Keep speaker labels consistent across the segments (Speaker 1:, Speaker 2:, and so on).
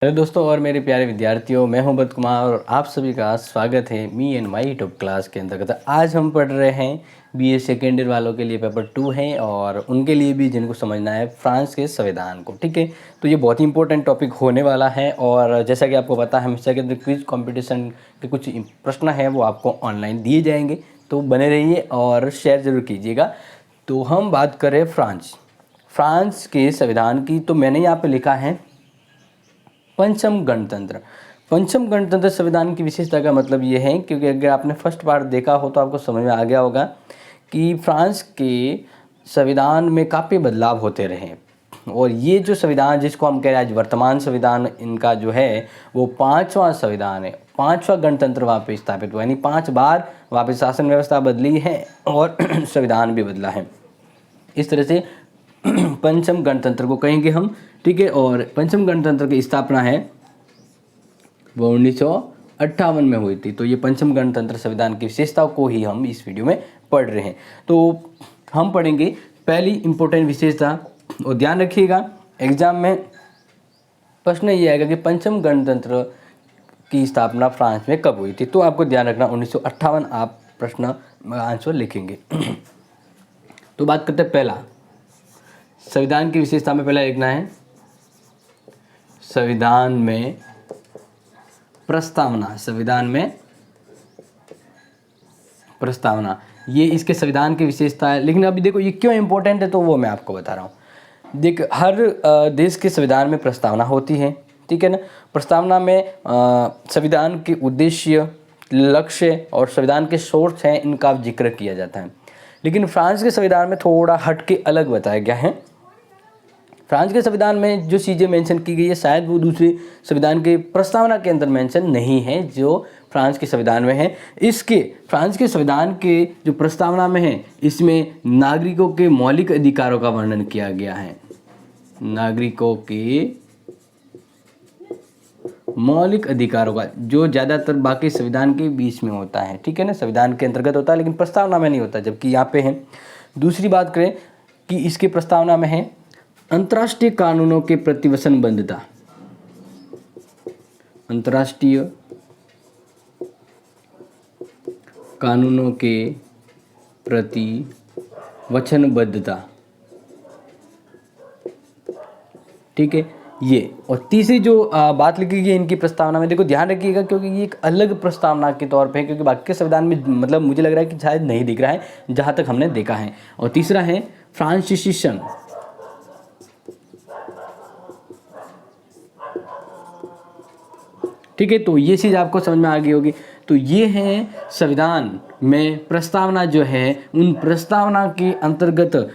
Speaker 1: Hello दोस्तों और मेरे प्यारे विद्यार्थियों, मैं हूं बद कुमार और आप सभी का स्वागत है me and my YouTube class के अंतर्गत। आज हम पढ़ रहे हैं बीए सेकेंड ईयर वालों के लिए पेपर 2 है और उनके लिए भी जिनको समझना है फ्रांस के संविधान को। ठीक है, तो ये बहुत ही इंपॉर्टेंट टॉपिक होने वाला है और जैसा कि आपको पता है हमेशा के अंदर क्विज कॉम्पिटिशन के कुछ प्रश्न हैं वो आपको ऑनलाइन दिए जाएंगे, तो बने रहिए और शेयर ज़रूर कीजिएगा। तो हम बात करें फ्रांस के संविधान की, तो मैंने यहाँ पर लिखा है पंचम गणतंत्र संविधान की विशेषता का मतलब ये है, क्योंकि अगर आपने फर्स्ट पार्ट देखा हो तो आपको समझ में आ गया होगा कि फ्रांस के संविधान में काफ़ी बदलाव होते रहे और ये जो संविधान जिसको हम कह रहे हैं आज वर्तमान संविधान इनका जो है वो 5वां संविधान है। 5वां गणतंत्र वहाँ पे स्थापित हुआ, यानी 5 बार वहाँ पे शासन व्यवस्था बदली है और संविधान भी बदला है। इस तरह से पंचम गणतंत्र को कहेंगे हम। ठीक है, और पंचम गणतंत्र की स्थापना है वो 1958 में हुई थी। तो ये पंचम गणतंत्र संविधान की विशेषताओं को ही हम इस वीडियो में पढ़ रहे हैं। तो हम पढ़ेंगे पहली इंपॉर्टेंट विशेषता, और ध्यान रखिएगा एग्जाम में प्रश्न ये आएगा कि पंचम गणतंत्र की स्थापना फ्रांस में कब हुई थी। तो आपको ध्यान रखना 1958 आप प्रश्न आंसर लिखेंगे। तो बात करते हैं पहला, संविधान की विशेषता में पहला लिखना है संविधान में प्रस्तावना। ये इसके संविधान की विशेषता है, लेकिन अभी देखो ये क्यों इंपॉर्टेंट है तो वो मैं आपको बता रहा हूँ। देख, हर देश के संविधान में प्रस्तावना होती है, ठीक है ना। प्रस्तावना में संविधान के उद्देश्य, लक्ष्य और संविधान के सोर्स हैं, इनका जिक्र किया जाता है। लेकिन फ्रांस के संविधान में थोड़ा हटके अलग बताया गया है। फ्रांस के संविधान में जो चीज़ें मेंशन की गई है शायद वो दूसरे संविधान के प्रस्तावना के अंदर मेंशन नहीं है जो फ्रांस के संविधान में है। फ्रांस के संविधान के जो प्रस्तावना में है इसमें नागरिकों के मौलिक अधिकारों का वर्णन किया गया है। नागरिकों के मौलिक अधिकारों का, जो ज़्यादातर बाकी संविधान के बीच में होता है, ठीक है ना, संविधान के अंतर्गत होता है लेकिन प्रस्तावना में नहीं होता, जबकि यहाँ पे है। दूसरी बात करें कि इसके प्रस्तावना में है अंतर्राष्ट्रीय कानूनों के प्रति वचनबद्धता। अंतर्राष्ट्रीय कानूनों के प्रति वचनबद्धता, ठीक है ये। और तीसरी जो बात लिखी गई इनकी प्रस्तावना में, देखो ध्यान रखिएगा क्योंकि ये एक अलग प्रस्तावना के तौर पे है, क्योंकि बाकी के संविधान में मतलब मुझे लग रहा है कि शायद नहीं दिख रहा है जहाँ तक हमने देखा है। और तीसरा है फ्रांसीसीशन। ठीक है, तो ये चीज़ आपको समझ में आ गई होगी। तो ये है संविधान में प्रस्तावना जो है, उन प्रस्तावना के अंतर्गत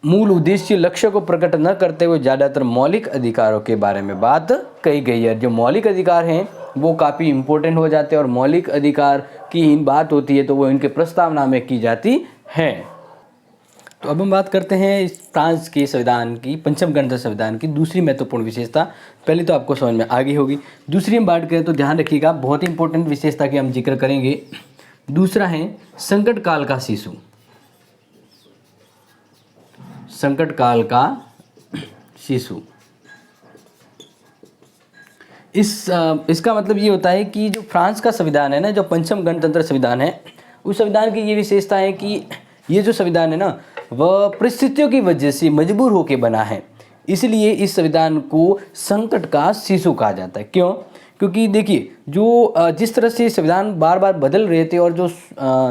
Speaker 1: मूल उद्देश्य लक्ष्य को प्रकट न करते हुए ज़्यादातर मौलिक अधिकारों के बारे में बात कही गई है। जो मौलिक अधिकार हैं वो काफ़ी इंपॉर्टेंट हो जाते हैं और मौलिक अधिकार की बात होती है तो वो इनके प्रस्तावना में की जाती है। तो अब हम बात करते हैं इस फ्रांस के संविधान की, पंचम गणतंत्र संविधान की दूसरी महत्वपूर्ण विशेषता। पहले तो आपको समझ में आ गई होगी। दूसरी हम बात करें तो ध्यान रखिएगा, बहुत ही इंपॉर्टेंट विशेषता की हम जिक्र करेंगे। दूसरा है संकट काल का शिशु। संकट काल का शिशु, इसका मतलब ये होता है कि जो फ्रांस का संविधान है ना, जो पंचम गणतंत्र संविधान है, उस संविधान की ये विशेषता है कि ये जो संविधान है ना वह परिस्थितियों की वजह से मजबूर होकर बना है, इसलिए इस संविधान को संकट का शिशु कहा जाता है। क्यों? क्योंकि देखिए जो जिस तरह से संविधान बार बार बदल रहे थे और जो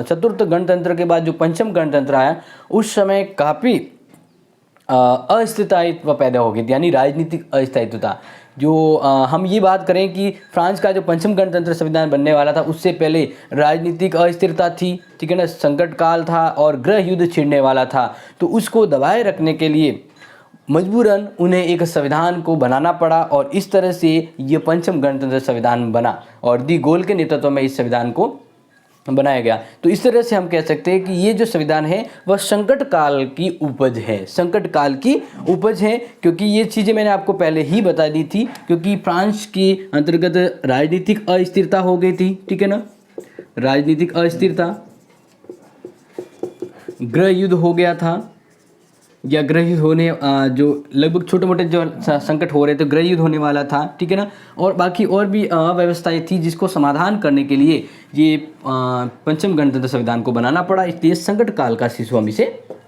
Speaker 1: चतुर्थ गणतंत्र के बाद जो पंचम गणतंत्र आया उस समय काफ़ी अस्थिरता पैदा हो गई थी, यानी राजनीतिक अस्थिरता। जो हम ये बात करें कि फ्रांस का जो पंचम गणतंत्र संविधान बनने वाला था उससे पहले राजनीतिक अस्थिरता थी, ठीक है ना, संकट काल था और गृह युद्ध छिड़ने वाला था। तो उसको दबाए रखने के लिए मजबूरन उन्हें एक संविधान को बनाना पड़ा और इस तरह से ये पंचम गणतंत्र संविधान बना और डी गोल के नेतृत्व में इस संविधान को बनाया गया। तो इस तरह से हम कह सकते हैं कि ये जो संविधान है वह संकट काल की उपज है, संकट काल की उपज है, क्योंकि ये चीज़ें मैंने आपको पहले ही बता दी थी। क्योंकि फ्रांस के अंतर्गत राजनीतिक अस्थिरता हो गई थी, ठीक है ना, राजनीतिक अस्थिरता, गृह युद्ध हो गया था, या गृह युद्ध होने जो लगभग छोटे मोटे जो संकट हो रहे थे, गृह युद्ध होने वाला था, ठीक है ना, और बाकी और भी अव्यवस्थाएं थी जिसको समाधान करने के लिए ये पंचम गणतंत्र संविधान को बनाना पड़ा। इसलिए संकट काल का शिशु हम इसे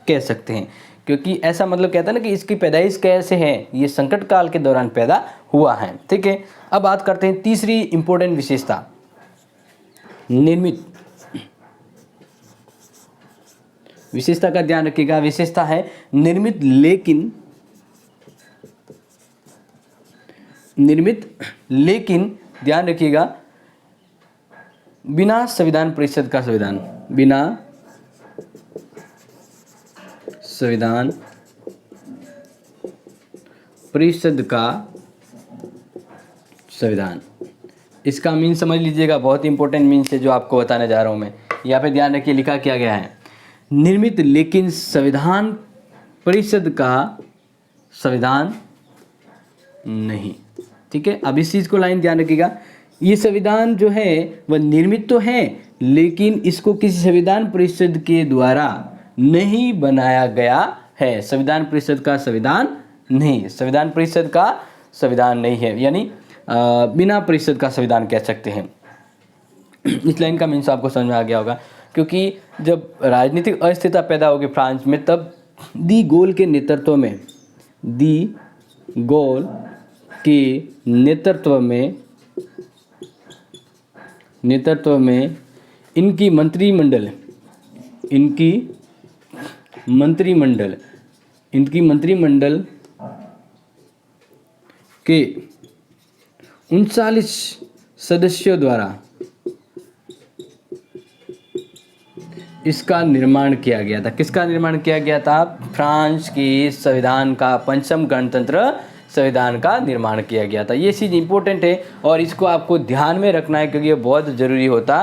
Speaker 1: कह सकते हैं, क्योंकि ऐसा मतलब कहता है ना कि इसकी पैदाइश कैसे है, ये संकट काल के दौरान पैदा हुआ है, ठीक है। अब बात करते हैं तीसरी इंपॉर्टेंट विशेषता, निर्मित विशेषता का ध्यान रखिएगा। विशेषता है निर्मित लेकिन ध्यान रखिएगा बिना संविधान परिषद का संविधान, बिना संविधान परिषद का संविधान। इसका मीन समझ लीजिएगा, बहुत इंपॉर्टेंट मीन्स है जो आपको बताने जा रहा हूं मैं। यहाँ पे ध्यान रखिए लिखा क्या गया है, निर्मित लेकिन संविधान परिषद का संविधान नहीं, ठीक है। अब इस चीज़ को लाइन ध्यान रखिएगा, ये संविधान जो है वह निर्मित तो है लेकिन इसको किसी संविधान परिषद के द्वारा नहीं बनाया गया है। संविधान परिषद का संविधान नहीं, संविधान परिषद का संविधान नहीं है, यानी बिना परिषद का संविधान कह सकते हैं। इस लाइन का मीन्स आपको समझ में आ गया होगा, क्योंकि जब राजनीतिक अस्थिरता पैदा होगी फ्रांस में, तब दी गोल के नेतृत्व में इनकी मंत्रिमंडल के 39 सदस्यों द्वारा इसका निर्माण किया गया था। किसका निर्माण किया गया था? फ्रांस के संविधान का, पंचम गणतंत्र संविधान का निर्माण किया गया था। ये चीज़ इंपॉर्टेंट है और इसको आपको ध्यान में रखना है क्योंकि ये बहुत ज़रूरी होता।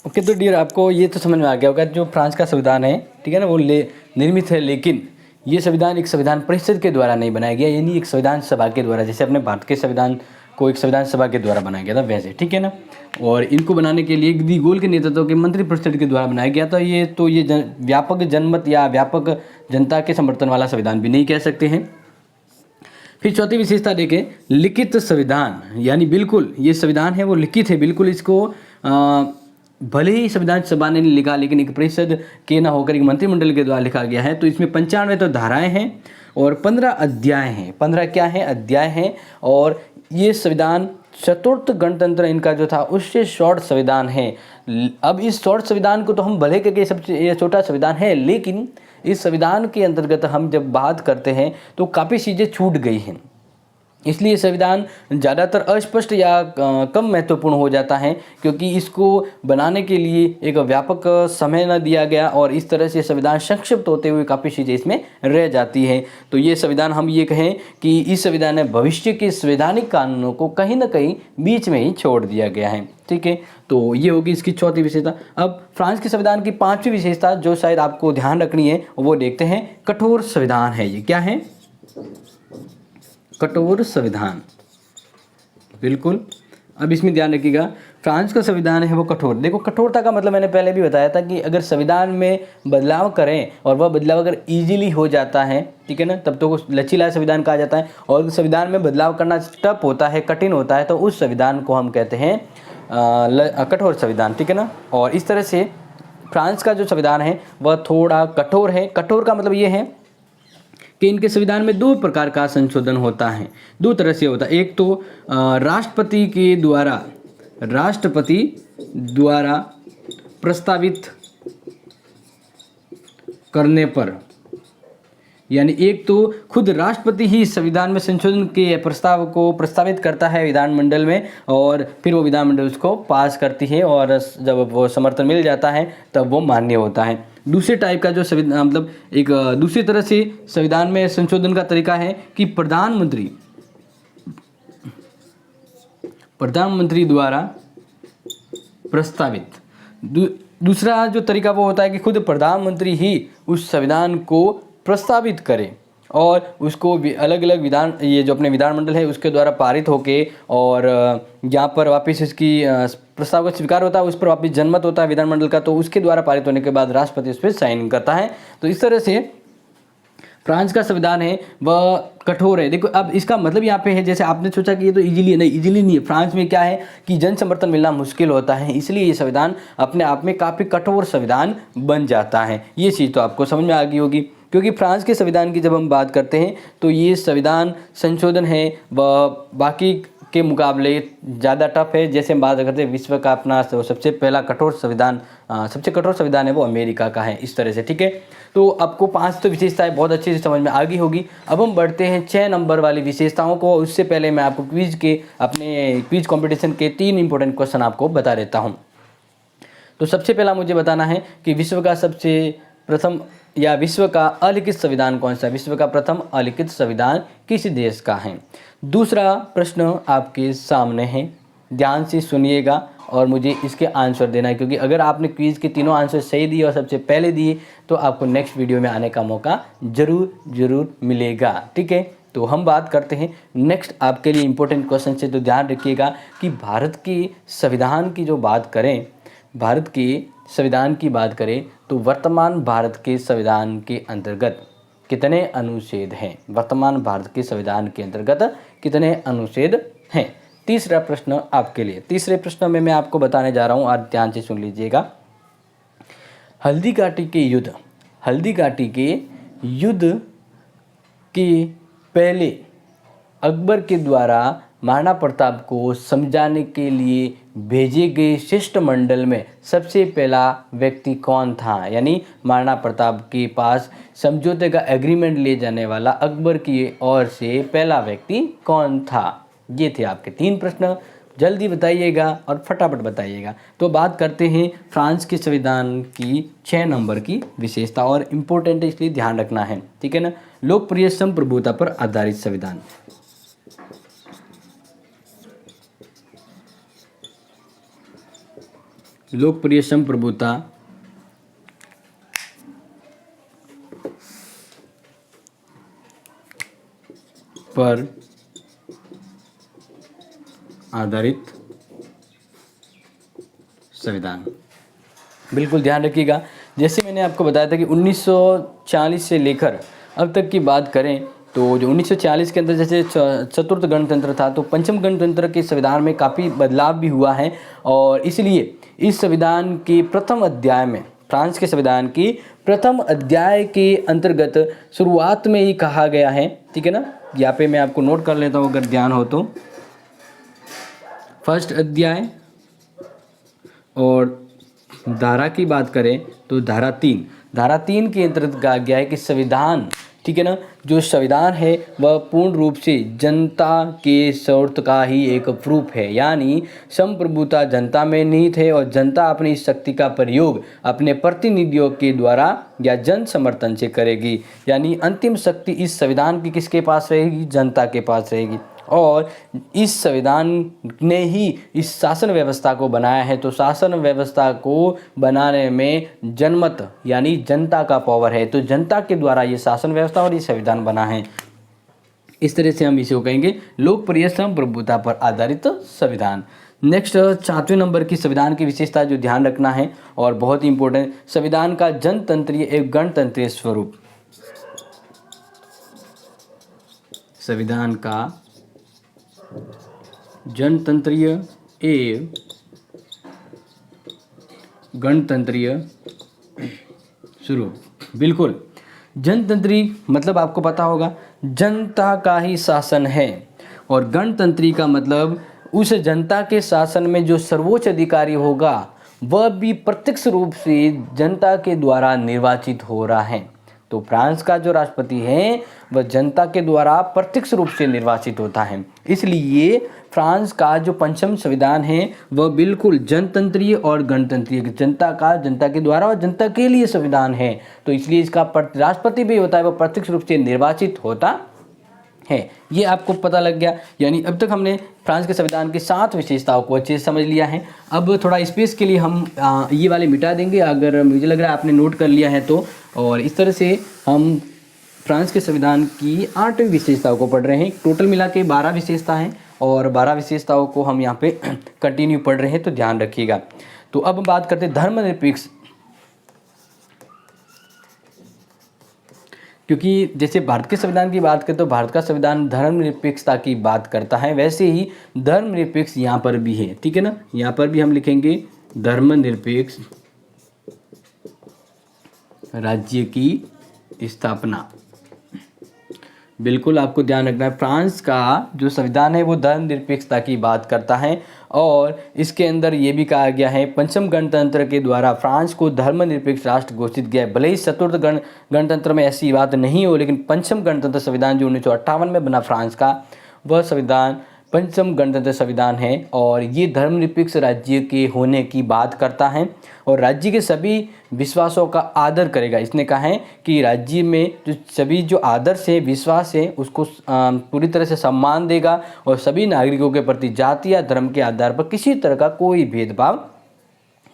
Speaker 1: ओके, तो डियर आपको ये तो समझ में आ गया होगा जो फ्रांस का संविधान है, ठीक है ना, वो निर्मित है, लेकिन ये संविधान एक संविधान परिषद के द्वारा नहीं बनाया गया, यानी एक संविधान सभा के द्वारा, जैसे अपने भारत के संविधान को एक संविधान सभा के द्वारा बनाया गया था वैसे, ठीक है ना। और इनको बनाने के लिए दी गोल के नेतृत्व के मंत्रिपरिषद के द्वारा बनाया गया था। ये व्यापक जनमत या व्यापक जनता के समर्थन वाला संविधान भी नहीं कह सकते हैं। फिर चौथी विशेषता देखें, लिखित संविधान, यानी बिल्कुल ये संविधान है वो लिखित है, बिल्कुल इसको भले ही संविधान सभा ने लिखा लेकिन एक परिषद के ना होकर एक मंत्रिमंडल के द्वारा लिखा गया है। तो इसमें 95 तो धाराएं हैं और 15 अध्याय हैं। 15 क्या हैं? अध्याय हैं। और ये संविधान चतुर्थ गणतंत्र इनका जो था उससे शॉर्ट संविधान है। अब इस शॉर्ट संविधान को तो हम भले करके सबसे ये छोटा संविधान है, लेकिन इस संविधान के अंतर्गत हम जब बात करते हैं तो काफ़ी चीज़ें छूट गई हैं, इसलिए संविधान ज़्यादातर अस्पष्ट या कम महत्वपूर्ण हो जाता है क्योंकि इसको बनाने के लिए एक व्यापक समय न दिया गया और इस तरह से संविधान संक्षिप्त होते हुए काफ़ी चीज़ें इसमें रह जाती हैं। तो ये संविधान हम ये कहें कि इस संविधान ने भविष्य के संवैधानिक कानूनों को कहीं ना कहीं बीच में ही छोड़ दिया गया है, ठीक है। तो ये होगी इसकी चौथी विशेषता। अब फ्रांस के संविधान की पाँचवीं विशेषता जो शायद आपको ध्यान रखनी है वो देखते हैं, कठोर संविधान है। ये क्या है? कठोर संविधान, बिल्कुल। अब इसमें ध्यान रखिएगा, फ्रांस का संविधान है वो कठोर। देखो, कठोरता का मतलब मैंने पहले भी बताया था कि अगर संविधान में बदलाव करें और वह बदलाव अगर इजीली हो जाता है, ठीक है ना, तब तो लचीला संविधान कहा जाता है। और संविधान में बदलाव करना टफ होता है, कठिन होता है, तो उस संविधान को हम कहते हैं कठोर संविधान, ठीक है ना। और इस तरह से फ्रांस का जो संविधान है वह थोड़ा कठोर है। कठोर का मतलब ये है कि इनके संविधान में दो प्रकार का संशोधन होता है, दो तरह से होता है। एक तो राष्ट्रपति द्वारा प्रस्तावित करने पर, यानी एक तो खुद राष्ट्रपति ही संविधान में संशोधन के प्रस्ताव को प्रस्तावित करता है विधानमंडल में और फिर वो विधानमंडल उसको पास करती है और जब वो समर्थन मिल जाता है तब वो मान्य होता है। दूसरे टाइप का जो संविधान मतलब एक दूसरी तरह से संविधान में संशोधन का तरीका है कि प्रधानमंत्री द्वारा प्रस्तावित। दूसरा जो तरीका वो होता है कि खुद प्रधानमंत्री ही उस संविधान को प्रस्तावित करे और उसको अलग अलग ये जो अपने विधानमंडल है उसके द्वारा पारित होके और यहाँ पर वापस इसकी प्रस्ताव का स्वीकार होता है, उस पर वापस जनमत होता है विधानमंडल का, तो उसके द्वारा पारित होने के बाद राष्ट्रपति उस पर साइन करता है। तो इस तरह से फ्रांस का संविधान है वह कठोर है। देखो अब इसका मतलब यहाँ पे है, जैसे आपने सोचा कि ये तो इजीली है, नहीं इजीली नहीं है। फ्रांस में क्या है कि जन समर्थन मिलना मुश्किल होता है, इसलिए ये संविधान अपने आप में काफ़ी कठोर संविधान बन जाता है। ये चीज़ तो आपको समझ में आ गई होगी, क्योंकि फ्रांस के संविधान की जब हम बात करते हैं तो ये संविधान संशोधन है वह बाकी के मुकाबले ज़्यादा टफ है। जैसे हम बात करते हैं विश्व का अपना सबसे पहला कठोर संविधान, सबसे कठोर संविधान है वो अमेरिका का है, इस तरह से, ठीक है। तो आपको 5 तो विशेषताएं बहुत अच्छे से समझ में आ गई होगी। अब हम बढ़ते हैं 6 नंबर वाली विशेषताओं को। उससे पहले मैं आपको अपने क्विज कंपटीशन के 3 इंपॉर्टेंट क्वेश्चन आपको बता देता हूँ। तो सबसे पहला मुझे बताना है कि विश्व का सबसे प्रथम या विश्व का अलिखित संविधान कौन सा है। विश्व का प्रथम अलिखित संविधान किस देश का है। दूसरा प्रश्न आपके सामने है, ध्यान से सुनिएगा और मुझे इसके आंसर देना है, क्योंकि अगर आपने क्विज के तीनों आंसर सही दिए और सबसे पहले दिए तो आपको नेक्स्ट वीडियो में आने का मौका जरूर मिलेगा, ठीक है। तो हम बात करते हैं नेक्स्ट आपके लिए इंपॉर्टेंट क्वेश्चन से। तो ध्यान रखिएगा कि भारत के संविधान की जो बात करें, भारत के संविधान की बात करें तो वर्तमान भारत के संविधान के अंतर्गत कितने अनुच्छेद हैं। वर्तमान भारत के संविधान के अंतर्गत कितने अनुच्छेद हैं। तीसरा प्रश्न आपके लिए, तीसरे प्रश्न में मैं आपको बताने जा रहा हूँ, आज ध्यान से सुन लीजिएगा। हल्दी घाटी के युद्ध के पहले अकबर के द्वारा महाराणा प्रताप को समझाने के लिए भेजे गए शिष्टमंडल में सबसे पहला व्यक्ति कौन था। यानी महाराणा प्रताप के पास समझौते का एग्रीमेंट ले जाने वाला अकबर की ओर से पहला व्यक्ति कौन था। ये थे आपके 3 प्रश्न, जल्दी बताइएगा और फटाफट बताइएगा। तो बात करते हैं फ्रांस के संविधान की 6 नंबर की विशेषता, और इम्पोर्टेंट है इसलिए ध्यान रखना है, ठीक है ना। लोकप्रिय संप्रभुता पर आधारित संविधान। लोकप्रिय संप्रभुता पर आधारित संविधान। बिल्कुल ध्यान रखिएगा। जैसे मैंने आपको बताया था कि 1940 से लेकर अब तक की बात करें तो जो 1940 के अंदर जैसे चतुर्थ गणतंत्र था, तो पंचम गणतंत्र के संविधान में काफ़ी बदलाव भी हुआ है। और इसलिए इस संविधान के प्रथम अध्याय में, फ्रांस के संविधान की प्रथम अध्याय के अंतर्गत शुरुआत में ही कहा गया है, ठीक है ना। यहाँ पे मैं आपको नोट कर लेता हूँ अगर ध्यान हो तो। फर्स्ट अध्याय और धारा की बात करें तो धारा 3 के अंतर्गत कहा गया है कि संविधान, ठीक है ना, जो संविधान है वह पूर्ण रूप से जनता के स्वार्थ का ही एक प्रूफ है। यानी संप्रभुता जनता में निहित है और जनता अपनी शक्ति का प्रयोग अपने प्रतिनिधियों के द्वारा या जन समर्थन से करेगी। यानी अंतिम शक्ति इस संविधान की किसके पास रहेगी, जनता के पास रहेगी। और इस संविधान ने ही इस शासन व्यवस्था को बनाया है। तो शासन व्यवस्था को बनाने में जनमत यानी जनता का पावर है। तो जनता के द्वारा ये शासन व्यवस्था और ये संविधान बना है। इस तरह से हम इसे कहेंगे लोकप्रिय संप्रभुता पर आधारित संविधान। नेक्स्ट 4वें नंबर की संविधान की विशेषता जो ध्यान रखना है और बहुत ही इंपॉर्टेंट, संविधान का जनतंत्रीय एवं गणतंत्रीय स्वरूप। संविधान का जनतंत्रीय एवं गणतंत्रीय स्वरूप। बिल्कुल, जनतंत्री मतलब आपको पता होगा जनता का ही शासन है, और गणतंत्री का मतलब उस जनता के शासन में जो सर्वोच्च अधिकारी होगा वह भी प्रत्यक्ष रूप से जनता के द्वारा निर्वाचित हो रहा है। तो फ्रांस का जो राष्ट्रपति है वह जनता के द्वारा प्रत्यक्ष रूप से निर्वाचित होता है। इसलिए फ्रांस का जो पंचम संविधान है वह बिल्कुल जनतंत्रीय और गणतंत्रीय, जनता के द्वारा और जनता के लिए संविधान है। तो इसलिए इसका राष्ट्रपति भी होता है वह प्रत्यक्ष रूप से निर्वाचित होता है। ये आपको पता लग गया। यानी अब तक हमने फ्रांस के संविधान की 7 विशेषताओं को अच्छे से समझ लिया है। अब थोड़ा स्पेस के लिए हम ये वाले मिटा देंगे, अगर मुझे लग रहा है आपने नोट कर लिया है तो। और इस तरह से हम फ्रांस के संविधान की 8वीं विशेषताओं को पढ़ रहे हैं। टोटल मिला के 12 विशेषता हैं और 12 विशेषताओं को हम यहाँ पे कंटिन्यू पढ़ रहे हैं, तो ध्यान रखिएगा। तो अब हम बात करते हैं धर्मनिरपेक्ष, क्योंकि जैसे भारत के संविधान की बात करें तो भारत का संविधान धर्मनिरपेक्षता की बात करता है, वैसे ही धर्मनिरपेक्ष यहाँ पर भी है, ठीक है ना। यहाँ पर भी हम लिखेंगे धर्मनिरपेक्ष राज्य की स्थापना। बिल्कुल आपको ध्यान रखना है, फ्रांस का जो संविधान है वो धर्मनिरपेक्षता की बात करता है और इसके अंदर ये भी कहा गया है पंचम गणतंत्र के द्वारा फ्रांस को धर्मनिरपेक्ष राष्ट्र घोषित किया है। भले ही चतुर्थ गणतंत्र में ऐसी बात नहीं हो, लेकिन पंचम गणतंत्र संविधान जो 1958 में बना फ्रांस का, वह संविधान पंचम गणतंत्र संविधान है और ये धर्मनिरपेक्ष राज्य के होने की बात करता है और राज्य के सभी विश्वासों का आदर करेगा। इसने कहा है कि राज्य में जो सभी जो आदर्श है, विश्वास है, उसको पूरी तरह से सम्मान देगा और सभी नागरिकों के प्रति जाति या धर्म के आधार पर किसी तरह का कोई भेदभाव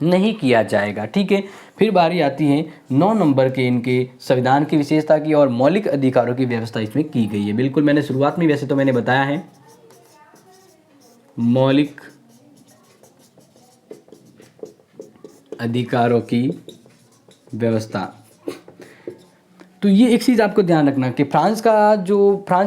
Speaker 1: नहीं किया जाएगा, ठीक है। फिर बारी आती है 9 नंबर के इनके संविधान की विशेषता की और मौलिक अधिकारों की व्यवस्था इसमें की गई है। बिल्कुल मैंने शुरुआत में वैसे तो मैंने बताया है मौलिक अधिकारों की व्यवस्था। तो ये एक चीज़ आपको ध्यान रखना कि फ्रांस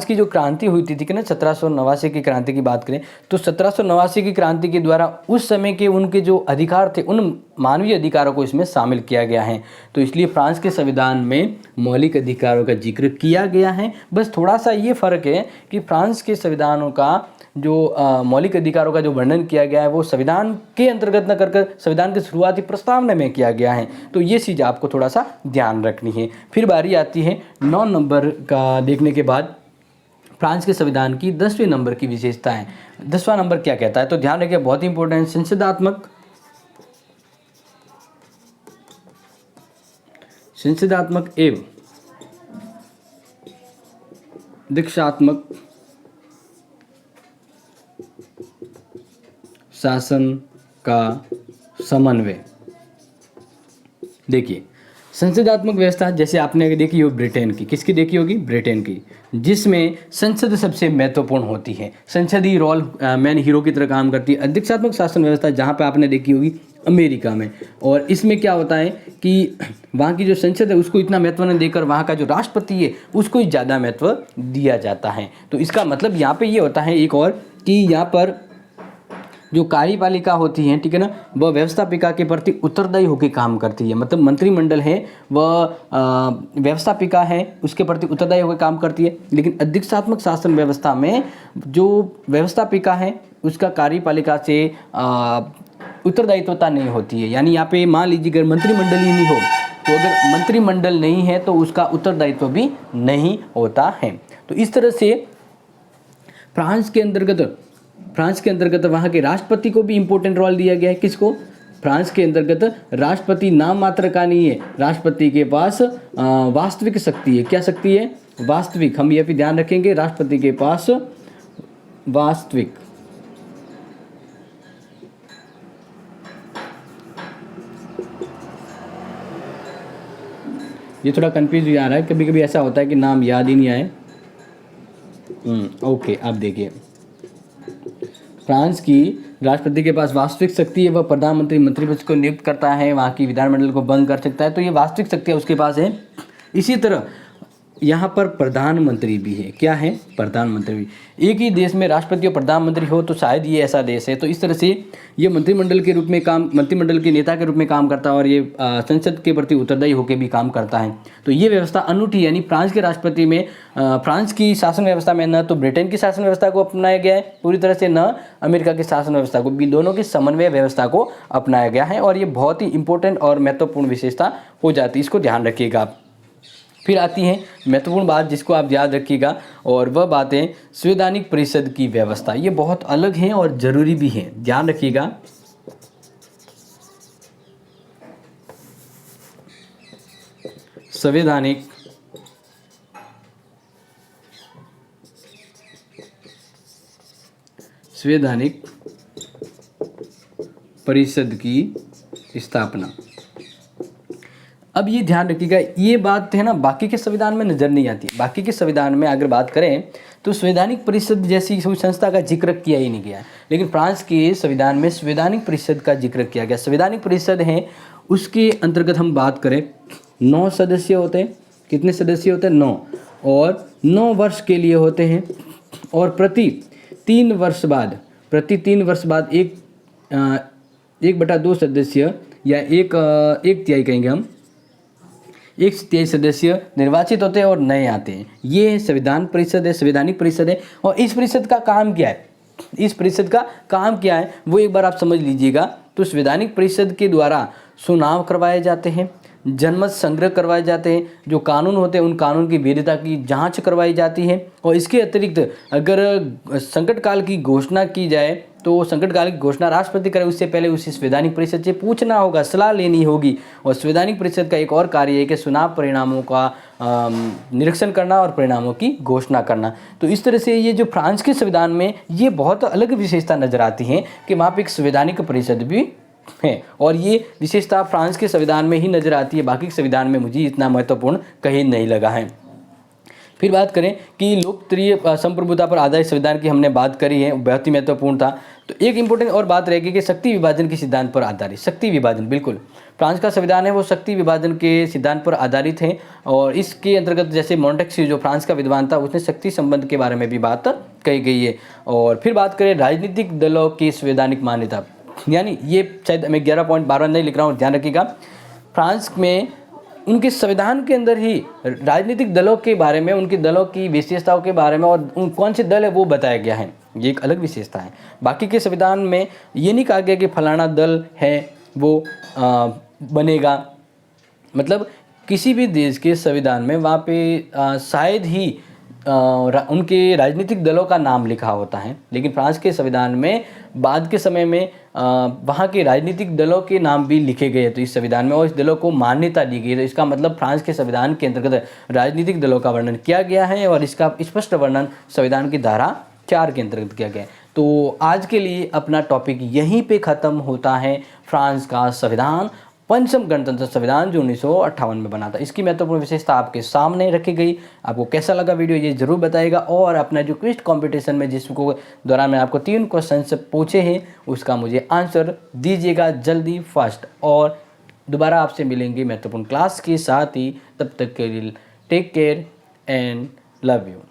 Speaker 1: की जो क्रांति हुई थी, ठीक है ना, 1789 की क्रांति की बात करें तो 1789 की क्रांति के द्वारा उस समय के उनके जो अधिकार थे उन मानवीय अधिकारों को इसमें शामिल किया गया है। तो इसलिए फ्रांस के संविधान में मौलिक अधिकारों का जिक्र किया गया है। बस थोड़ा सा ये फ़र्क है कि फ्रांस के संविधानों का जो मौलिक अधिकारों का जो वर्णन किया गया है वो संविधान के अंतर्गत न कर संविधान के शुरुआती प्रस्तावना में किया गया है। तो ये चीज़ आपको थोड़ा सा ध्यान रखनी है। फिर बारी आती है 9 नंबर का देखने के बाद फ्रांस के संविधान की 10वें नंबर की विशेषता है। 10वां नंबर क्या कहता है, तो ध्यान रखिए, बहुत ही इंपॉर्टेंट, संसदात्मक एवं दीक्षात्मक शासन का समन्वय। देखिए संसदात्मक व्यवस्था जैसे आपने देखी हो ब्रिटेन की, किसकी देखी होगी, ब्रिटेन की, जिसमें संसद सबसे महत्वपूर्ण होती है, संसद ही रोल मैन हीरो की तरह काम करती है। अध्यक्षात्मक शासन व्यवस्था जहाँ पे आपने देखी होगी अमेरिका में, और इसमें क्या होता है कि वहाँ की जो संसद है उसको इतना महत्व न देकर वहाँ का जो राष्ट्रपति है उसको ही ज़्यादा महत्व दिया जाता है। तो इसका मतलब यहाँ पे ये होता है एक और कि यहाँ पर जो कार्यपालिका होती है, ठीक है ना, वह व्यवस्थापिका के प्रति उत्तरदायी होकर काम करती है। मतलब मंत्रिमंडल है वह व्यवस्थापिका है उसके प्रति उत्तरदायी होकर काम करती है, लेकिन अध्यक्षात्मक शासन व्यवस्था में जो व्यवस्थापिका है उसका कार्यपालिका से उत्तरदायित्वता नहीं होती है। यानी यहाँ पे मान लीजिए अगर मंत्रिमंडल ही नहीं हो, तो अगर मंत्रिमंडल नहीं है तो उसका उत्तरदायित्व भी नहीं होता है। तो इस तरह से फ्रांस के अंतर्गत वहाँ के राष्ट्रपति को भी इम्पोर्टेंट रोल दिया गया है। किसको, फ्रांस के अंतर्गत राष्ट्रपति नाम मात्र का नहीं है, राष्ट्रपति के पास वास्तविक शक्ति है। क्या शक्ति है, वास्तविक। हम ये भी ध्यान रखेंगे, राष्ट्रपति के पास वास्तविक ये थोड़ा कंफ्यूज आ रहा है, कभी कभी ऐसा होता है कि नाम याद ही नहीं आए। ओके, आप देखिए फ्रांस की राष्ट्रपति के पास वास्तविक शक्ति है, वह प्रधानमंत्री मंत्रिपद को नियुक्त करता है, वहाँ की विधानमंडल को भंग कर सकता है, तो ये वास्तविक शक्ति उसके पास है। इसी तरह यहाँ पर प्रधानमंत्री भी है। क्या है, प्रधानमंत्री भी। एक ही देश में राष्ट्रपति और प्रधानमंत्री हो तो शायद ये ऐसा देश है। तो इस तरह से ये मंत्रिमंडल के नेता के रूप में काम करता है और ये संसद के प्रति उत्तरदायी होकर भी काम करता है। तो ये व्यवस्था अनूठी, यानी फ्रांस के राष्ट्रपति में फ्रांस की शासन व्यवस्था में न तो ब्रिटेन की शासन व्यवस्था को अपनाया गया है पूरी तरह से, न अमेरिका की शासन व्यवस्था को, भी दोनों की समन्वय व्यवस्था को अपनाया गया है और ये बहुत ही इंपॉर्टेंट और महत्वपूर्ण विशेषता हो जाती है। इसको ध्यान रखिएगा आप। फिर आती है महत्वपूर्ण बात जिसको आप याद रखिएगा, और वह बात है संवैधानिक परिषद की व्यवस्था। ये बहुत अलग है और ज़रूरी भी है, ध्यान रखिएगा। संवैधानिक परिषद की स्थापना। अब ये ध्यान रखिएगा, ये बात है ना बाकी के संविधान में नज़र नहीं आती। बाकी के संविधान में अगर बात करें तो संवैधानिक परिषद जैसी संस्था का जिक्र किया ही नहीं गया, लेकिन फ्रांस के संविधान में संवैधानिक परिषद का जिक्र किया गया। संवैधानिक परिषद है, उसके अंतर्गत हम बात करें 9 सदस्य होते हैं, कितने सदस्य होते हैं? 9, और 9 वर्ष के लिए होते हैं, और प्रति 3 वर्ष बाद एक 1/2 सदस्य या एक तिहाई कहेंगे हम, 1/3 सदस्य निर्वाचित होते हैं और नए आते हैं। ये संविधान परिषद है, संवैधानिक परिषद है। और इस परिषद का काम क्या है? इस परिषद का काम क्या है वो एक बार आप समझ लीजिएगा। तो संवैधानिक परिषद के द्वारा चुनाव करवाए जाते हैं, जनमत संग्रह करवाए जाते हैं, जो कानून होते हैं उन कानून की वैधता की जांच करवाई जाती है। और इसके अतिरिक्त अगर संकट काल की घोषणा की जाए तो संकट काल की घोषणा राष्ट्रपति करे उससे पहले उसी संवैधानिक परिषद से पूछना होगा, सलाह लेनी होगी। और संवैधानिक परिषद का एक और कार्य है कि चुनाव परिणामों का निरीक्षण करना और परिणामों की घोषणा करना। तो इस तरह से ये जो फ्रांस के संविधान में ये बहुत अलग विशेषता नजर आती है कि वहाँ पे एक संवैधानिक परिषद भी है, और ये विशेषता फ्रांस के संविधान में ही नजर आती है। बाकी के संविधान में मुझे इतना महत्वपूर्ण कहीं नहीं लगा है। फिर बात करें कि लोकप्रिय संप्रभुता पर आधारित संविधान की हमने बात करी है, बहुत ही महत्वपूर्ण था। तो एक इंपॉर्टेंट और बात रहेगी कि शक्ति विभाजन के सिद्धांत पर आधारित। शक्ति विभाजन, बिल्कुल फ्रांस का संविधान है वो शक्ति विभाजन के सिद्धांत पर आधारित है। और इसके अंतर्गत जैसे मोंटेस्क्यू जो फ्रांस का विद्वान था उसने शक्ति संबंध के बारे में भी बात कही गई है। और फिर बात करें राजनीतिक दलों की संवैधानिक मान्यता, यानी ये शायद मैं 11 पॉइंट बार नहीं लिख रहा हूँ, ध्यान रखिएगा। फ्रांस में उनके संविधान के अंदर ही राजनीतिक दलों के बारे में, उनके दलों की विशेषताओं के बारे में और उन कौन से दल है वो बताया गया है। ये एक अलग विशेषता है। बाकी के संविधान में ये नहीं कहा गया कि फलाना दल है वो बनेगा। मतलब किसी भी देश के संविधान में वहाँ पे शायद ही उनके राजनीतिक दलों का नाम लिखा होता है, लेकिन फ्रांस के संविधान में बाद के समय में वहाँ के राजनीतिक दलों के नाम भी लिखे गए तो इस संविधान में, और इस दलों को मान्यता दी गई। तो इसका मतलब फ्रांस के संविधान के अंतर्गत राजनीतिक दलों का वर्णन किया गया है, और इसका स्पष्ट वर्णन संविधान की धारा 4 के अंतर्गत किया गया है। तो आज के लिए अपना टॉपिक यहीं पे ख़त्म होता है। फ्रांस का संविधान, पंचम गणतंत्र संविधान जो 1958 में बना था, इसकी महत्वपूर्ण विशेषता आपके सामने रखी गई। आपको कैसा लगा वीडियो ये जरूर बताइएगा। और अपना जो क्विज कंपटीशन में जिसको दौरान मैं आपको 3 क्वेश्चन पूछे हैं उसका मुझे आंसर दीजिएगा जल्दी फर्स्ट। और दोबारा आपसे मिलेंगे महत्वपूर्ण क्लास के साथ ही, तब तक के लिए take care and love you.